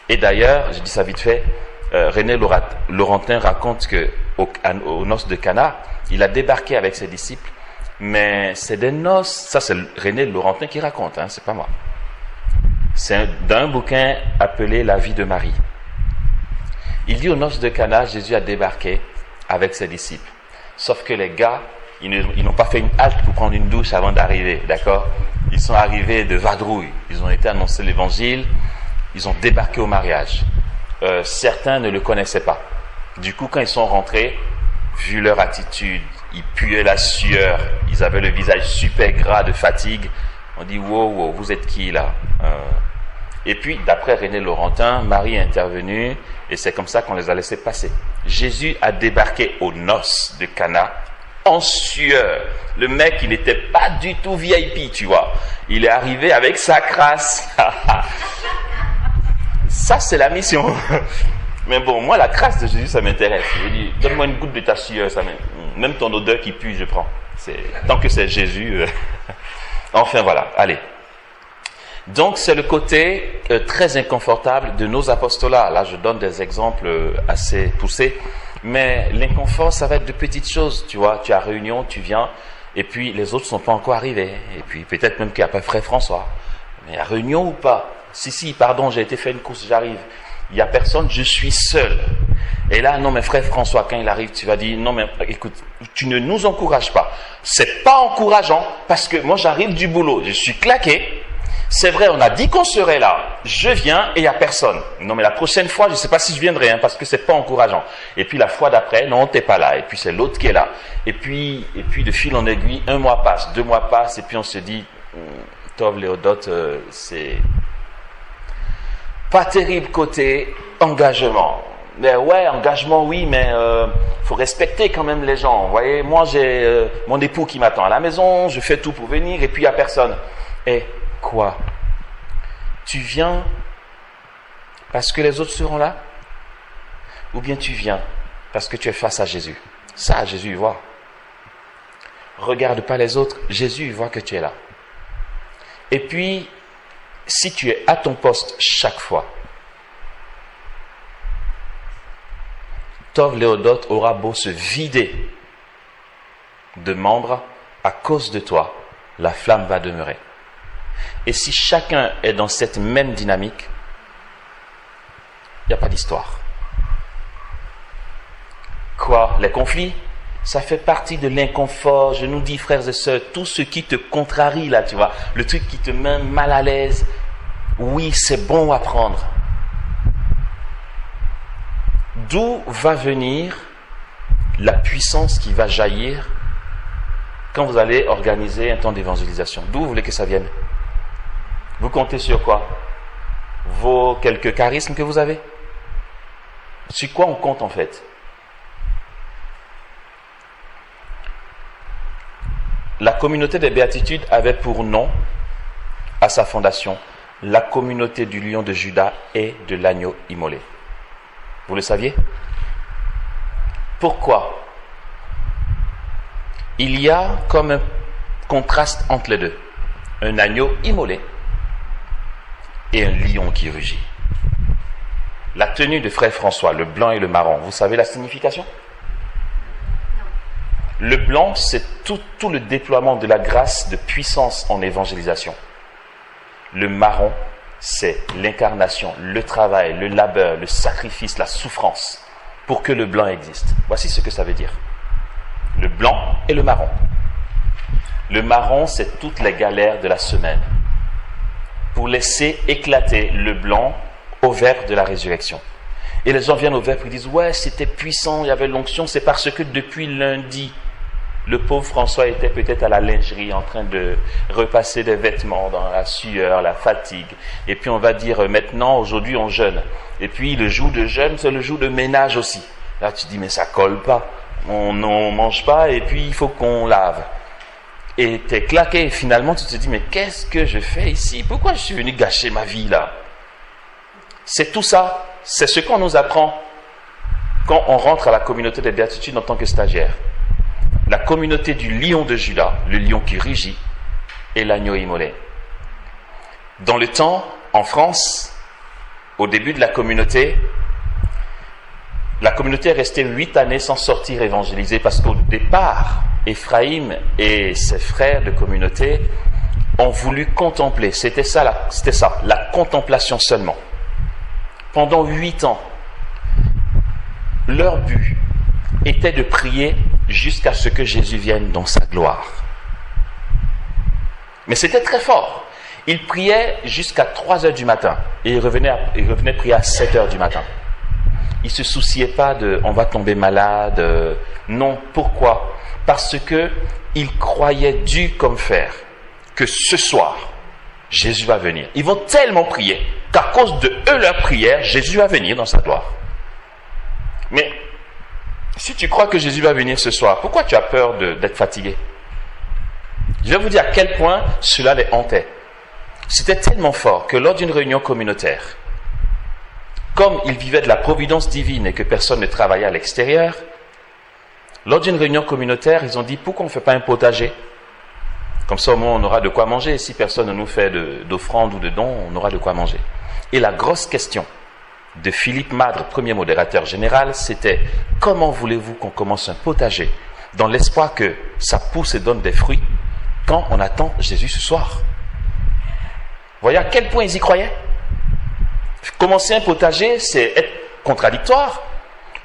Et d'ailleurs, je dis ça vite fait, René Laurentin raconte que aux noces de Cana, il a débarqué avec ses disciples, mais c'est des noces, ça c'est René Laurentin qui raconte, hein, c'est pas moi. C'est d'un bouquin appelé La vie de Marie. Il dit aux noces de Cana, Jésus a débarqué avec ses disciples. Sauf que les gars, ils n'ont pas fait une halte pour prendre une douche avant d'arriver, d'accord? Ils sont arrivés de vadrouille. Ils ont été annoncer l'évangile. Ils ont débarqué au mariage. Certains ne le connaissaient pas. Du coup, quand ils sont rentrés, vu leur attitude, ils puaient la sueur. Ils avaient le visage super gras de fatigue. On dit, wow, vous êtes qui là? Et puis, d'après René Laurentin, Marie est intervenue et c'est comme ça qu'on les a laissés passer. Jésus a débarqué aux noces de Cana en sueur. Le mec, il n'était pas du tout VIP, tu vois. Il est arrivé avec sa crasse. Ça, c'est la mission. Mais bon, moi, la crasse de Jésus, ça m'intéresse. Je dis, donne-moi une goutte de ta sueur. Même ton odeur qui pue, je prends. Tant que c'est Jésus. Enfin, voilà. Allez. Donc, c'est le côté très inconfortable de nos apostolats. Là, je donne des exemples assez poussés. Mais l'inconfort, ça va être de petites choses. Tu vois, tu as réunion, tu viens, et puis les autres ne sont pas encore arrivés. Et puis peut-être même qu'il n'y a pas frère François. Mais à réunion ou pas? Si, pardon, j'ai été faire une course, j'arrive. Il n'y a personne, je suis seul. Et là, non, mais frère François, quand il arrive, tu vas dire, non, mais écoute, tu ne nous encourages pas. C'est pas encourageant, parce que moi, j'arrive du boulot, je suis claqué. C'est vrai, on a dit qu'on serait là. Je viens et il n'y a personne. Non, mais la prochaine fois, je ne sais pas si je viendrai, hein, parce que c'est pas encourageant. Et puis la fois d'après, non, t'es pas là. Et puis c'est l'autre qui est là. Et puis de fil en aiguille, 1 mois passe, 2 mois passent, et puis on se dit, Tov Léodote, c'est pas terrible côté engagement. Mais ouais, engagement, oui, mais faut respecter quand même les gens. Vous voyez, moi j'ai mon époux qui m'attend à la maison, je fais tout pour venir, et puis il n'y a personne. Et quoi? Tu viens parce que les autres seront là? Ou bien tu viens parce que tu es face à Jésus? Ça, Jésus voit. regarde pas les autres, Jésus voit que tu es là. Et puis, si tu es à ton poste chaque fois, Tov Léodote aura beau se vider de membres, à cause de toi, la flamme va demeurer. Et si chacun est dans cette même dynamique, il n'y a pas d'histoire. Quoi? Les conflits? Ça fait partie de l'inconfort. Je nous dis, frères et sœurs, tout ce qui te contrarie là, tu vois, le truc qui te met mal à l'aise, oui, c'est bon à prendre. D'où va venir la puissance qui va jaillir quand vous allez organiser un temps d'évangélisation? D'où vous voulez que ça vienne? Vous comptez sur quoi? Vos quelques charismes que vous avez? Sur quoi on compte en fait? La communauté des béatitudes avait pour nom, à sa fondation, la communauté du lion de Juda et de l'agneau immolé. Vous le saviez? Pourquoi? Il y a comme un contraste entre les deux. Un agneau immolé et un lion qui rugit. La tenue de frère François, le blanc et le marron, vous savez la signification? Le blanc, c'est tout le déploiement de la grâce de puissance en évangélisation. Le marron, c'est l'incarnation, le travail, le labeur, le sacrifice, la souffrance pour que le blanc existe. Voici ce que ça veut dire. Le blanc et le marron. Le marron, c'est toutes les galères de la semaine pour laisser éclater le blanc au verre de la résurrection. Et les gens viennent au verre et disent « Ouais, c'était puissant, il y avait l'onction, c'est parce que depuis lundi, le pauvre François était peut-être à la lingerie en train de repasser des vêtements dans la sueur, la fatigue. Et puis on va dire maintenant, aujourd'hui on jeûne. Et puis le jour de jeûne, c'est le jour de ménage aussi. Là tu dis mais ça colle pas, on mange pas et puis il faut qu'on lave. Et t'es claqué et finalement tu te dis mais qu'est-ce que je fais ici? Pourquoi je suis venu gâcher ma vie là? C'est tout ça, c'est ce qu'on nous apprend quand on rentre à la communauté des béatitudes en tant que stagiaire. La communauté du lion de Juda, le lion qui rugit, et l'agneau immolé. Dans le temps, en France, au début de la communauté est restée 8 années sans sortir évangéliser parce qu'au départ, Ephraïm et ses frères de communauté ont voulu contempler. C'était ça, la contemplation seulement. Pendant 8 ans, leur but était de prier jusqu'à ce que Jésus vienne dans sa gloire. Mais c'était très fort. Ils priaient jusqu'à 3 heures du matin et ils revenaient prier à 7 heures du matin. Ils ne se souciaient pas de « on va tomber malade ». Non, pourquoi? Parce qu'ils croyaient dur comme fer que ce soir, Jésus va venir. Ils vont tellement prier qu'à cause de eux, leur prière, Jésus va venir dans sa gloire. Mais si tu crois que Jésus va venir ce soir, pourquoi tu as peur d'être fatigué? Je vais vous dire à quel point cela les hantait. C'était tellement fort que lors d'une réunion communautaire, comme ils vivaient de la providence divine et que personne ne travaillait à l'extérieur, lors d'une réunion communautaire, ils ont dit pourquoi on ne fait pas un potager? Comme ça au moins on aura de quoi manger. Et si personne ne nous fait d'offrande ou de dons, on aura de quoi manger. Et la grosse question de Philippe Madre, premier modérateur général, c'était comment voulez-vous qu'on commence un potager dans l'espoir que ça pousse et donne des fruits quand on attend Jésus ce soir? Voyez à quel point ils y croyaient. Commencer un potager, c'est être contradictoire.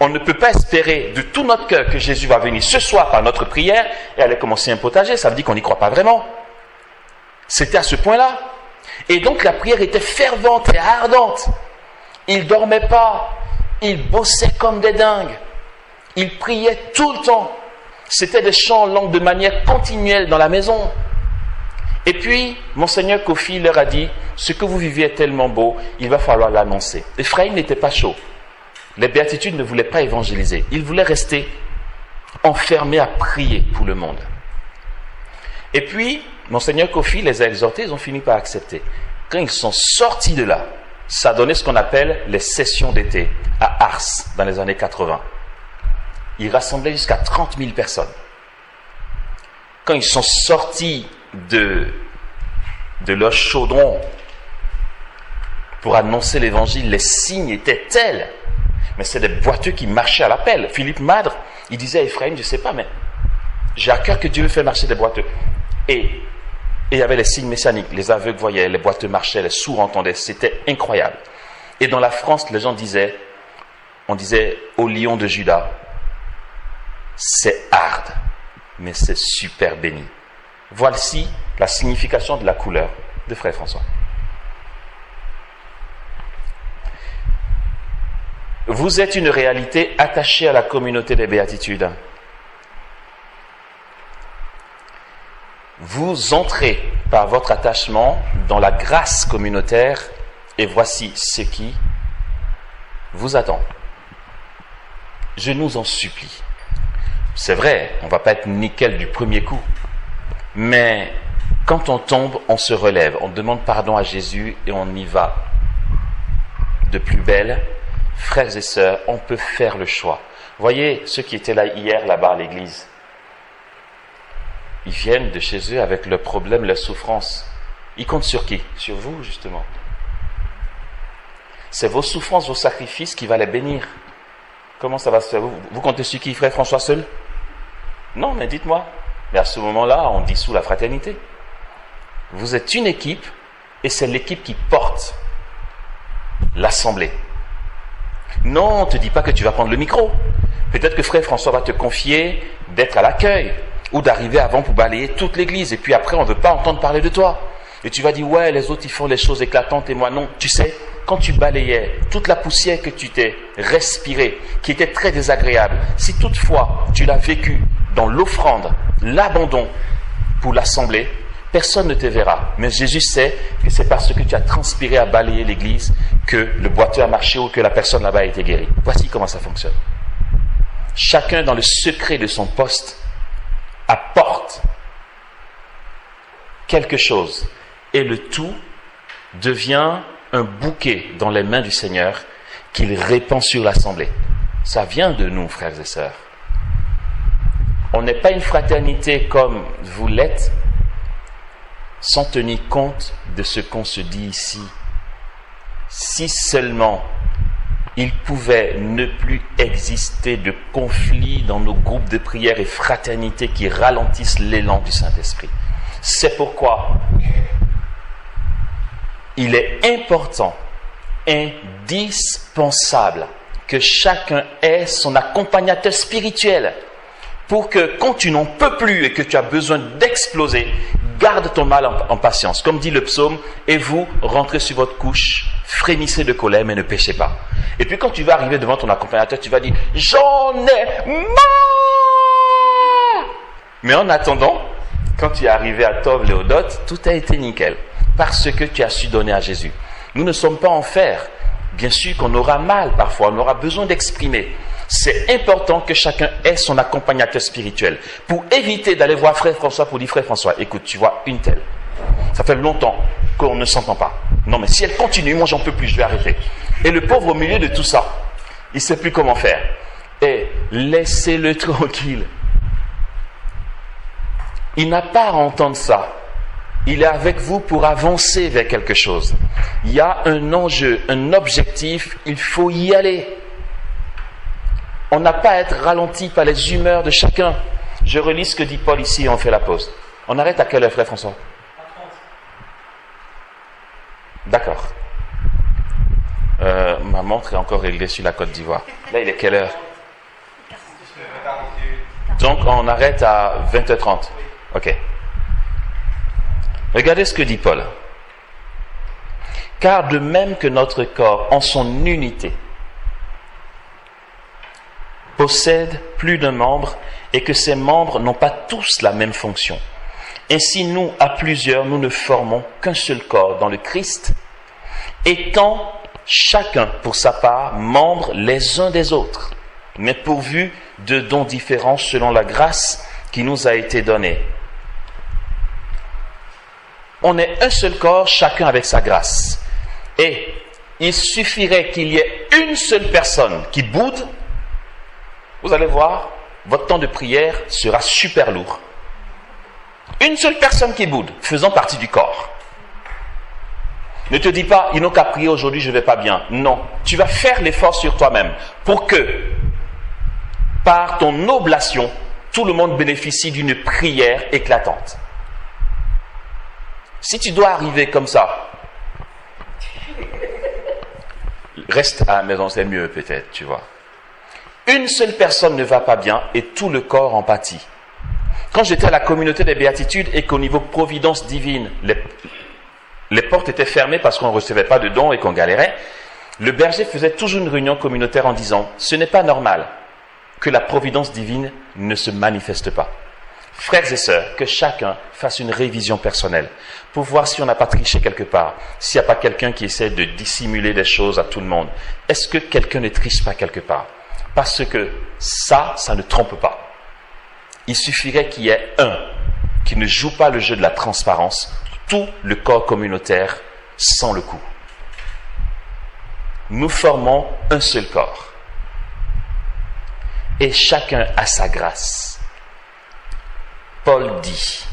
On ne peut pas espérer de tout notre cœur que Jésus va venir ce soir par notre prière et aller commencer un potager. Ça veut dire qu'on n'y croit pas vraiment. C'était à ce point-là. Et donc la prière était fervente et ardente. Ils ne dormaient pas. Ils bossaient comme des dingues. Ils priaient tout le temps. C'était des chants en langue de manière continuelle dans la maison. Et puis, Monseigneur Kofi leur a dit, ce que vous vivez est tellement beau, il va falloir l'annoncer. Ephraïm n'était pas chaud. Les béatitudes ne voulaient pas évangéliser. Ils voulaient rester enfermés à prier pour le monde. Et puis, Monseigneur Kofi les a exhortés, ils ont fini par accepter. Quand ils sont sortis de là, ça a donné ce qu'on appelle les sessions d'été à Ars, dans les années 80. Ils rassemblaient jusqu'à 30 000 personnes. quand ils sont sortis de leur chaudron pour annoncer l'évangile, les signes étaient tels. Mais c'est des boiteux qui marchaient à l'appel. Philippe Madre, il disait à Ephraim, je ne sais pas, mais j'ai à cœur que Dieu me fait marcher des boiteux. Et il y avait les signes messianiques, les aveugles voyaient, les boiteux marchaient, les sourds entendaient, c'était incroyable. Et dans la France, les gens disaient, on disait au lion de Juda, c'est hard, mais c'est super béni. Voici la signification de la couleur de Frère François. Vous êtes une réalité attachée à la communauté des béatitudes. Vous entrez par votre attachement dans la grâce communautaire et voici ce qui vous attend. Je nous en supplie. C'est vrai, on ne va pas être nickel du premier coup, mais quand on tombe, on se relève, on demande pardon à Jésus et on y va de plus belle. Frères et sœurs, on peut faire le choix. Voyez ceux qui étaient là hier, là-bas à l'église. Ils viennent de chez eux avec leurs problèmes, leurs souffrances. Ils comptent sur qui? Sur vous, justement. C'est vos souffrances, vos sacrifices qui vont les bénir. Comment ça va se faire? Vous comptez sur qui, Frère François seul? Non, mais dites-moi. Mais à ce moment-là, on dissout la fraternité. Vous êtes une équipe et c'est l'équipe qui porte l'assemblée. Non, on ne te dit pas que tu vas prendre le micro. Peut-être que Frère François va te confier d'être à l'accueil ou d'arriver avant pour balayer toute l'église. Et puis après, on ne veut pas entendre parler de toi. Et tu vas dire, ouais, les autres, ils font les choses éclatantes et moi, non. Tu sais, quand tu balayais toute la poussière que tu t'es respirée, qui était très désagréable, si toutefois tu l'as vécu dans l'offrande, l'abandon pour l'assemblée, personne ne te verra. Mais Jésus sait que c'est parce que tu as transpiré à balayer l'église que le boiteux a marché ou que la personne là-bas a été guérie. Voici comment ça fonctionne. Chacun dans le secret de son poste apporte quelque chose et le tout devient un bouquet dans les mains du Seigneur qu'il répand sur l'assemblée. Ça vient de nous, frères et sœurs. On n'est pas une fraternité comme vous l'êtes, sans tenir compte de ce qu'on se dit ici. Si seulement il pouvait ne plus exister de conflits dans nos groupes de prière et fraternité qui ralentissent l'élan du Saint-Esprit. C'est pourquoi il est important, indispensable, que chacun ait son accompagnateur spirituel pour que quand tu n'en peux plus et que tu as besoin d'exploser, garde ton mal en patience. Comme dit le psaume, et vous, rentrez sur votre couche, frémissez de colère, mais ne péchez pas. Et puis quand tu vas arriver devant ton accompagnateur, tu vas dire, j'en ai marre! Mais en attendant, quand tu es arrivé à Tov Léodot, tout a été nickel. Parce que tu as su donner à Jésus. Nous ne sommes pas en fer. Bien sûr qu'on aura mal parfois, on aura besoin d'exprimer. C'est important que chacun ait son accompagnateur spirituel. Pour éviter d'aller voir Frère François pour dire, Frère François, écoute, tu vois une telle. Ça fait longtemps qu'on ne s'entend pas. Non, mais si elle continue, moi j'en peux plus, je vais arrêter. Et le pauvre au milieu de tout ça, il ne sait plus comment faire. Et laissez-le tranquille. Il n'a pas à entendre ça. Il est avec vous pour avancer vers quelque chose. Il y a un enjeu, un objectif, il faut y aller. On n'a pas à être ralenti par les humeurs de chacun. Je relis ce que dit Paul ici et on fait la pause. On arrête à quelle heure, Frère François? D'accord. Ma montre est encore réglée sur la Côte d'Ivoire. Là, il est quelle heure? Donc, on arrête à 20h30. Ok. Regardez ce que dit Paul. Car de même que notre corps, en son unité, possède plus d'un membre et que ces membres n'ont pas tous la même fonction. Ainsi, nous, à plusieurs, nous ne formons qu'un seul corps dans le Christ, étant chacun pour sa part membres les uns des autres, mais pourvus de dons différents selon la grâce qui nous a été donnée. On est un seul corps, chacun avec sa grâce. Et il suffirait qu'il y ait une seule personne qui boude, vous allez voir, votre temps de prière sera super lourd. Une seule personne qui boude, faisant partie du corps. Ne te dis pas, ils n'ont qu'à prier aujourd'hui, je ne vais pas bien. Non, tu vas faire l'effort sur toi-même pour que, par ton oblation, tout le monde bénéficie d'une prière éclatante. Si tu dois arriver comme ça, reste à la maison, c'est mieux peut-être, tu vois. Une seule personne ne va pas bien et tout le corps en pâtit. Quand j'étais à la communauté des béatitudes et qu'au niveau providence divine, les portes étaient fermées parce qu'on ne recevait pas de dons et qu'on galérait, le berger faisait toujours une réunion communautaire en disant « Ce n'est pas normal que la providence divine ne se manifeste pas. » Frères et sœurs, que chacun fasse une révision personnelle pour voir si on n'a pas triché quelque part, s'il n'y a pas quelqu'un qui essaie de dissimuler des choses à tout le monde. Est-ce que quelqu'un ne triche pas quelque part? Parce que ça ne trompe pas. Il suffirait qu'il y ait un qui ne joue pas le jeu de la transparence, tout le corps communautaire sans le coup. Nous formons un seul corps. Et chacun a sa grâce. Paul dit,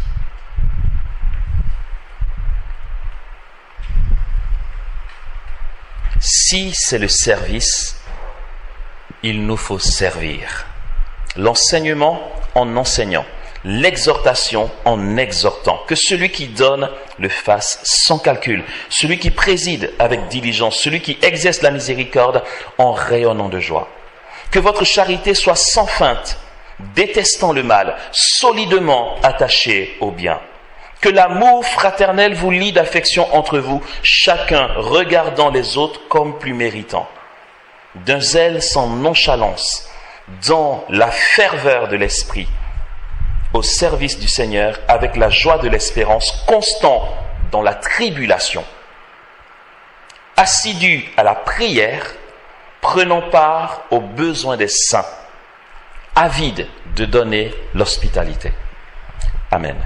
si c'est le service, il nous faut servir. L'enseignement en enseignant, l'exhortation en exhortant, que celui qui donne le fasse sans calcul, celui qui préside avec diligence, celui qui exerce la miséricorde en rayonnant de joie. Que votre charité soit sans feinte, détestant le mal, solidement attaché au bien. Que l'amour fraternel vous lie d'affection entre vous, chacun regardant les autres comme plus méritants. D'un zèle sans nonchalance, dans la ferveur de l'esprit, au service du Seigneur, avec la joie de l'espérance, constant dans la tribulation. Assidu à la prière, prenant part aux besoins des saints, avide de donner l'hospitalité. Amen.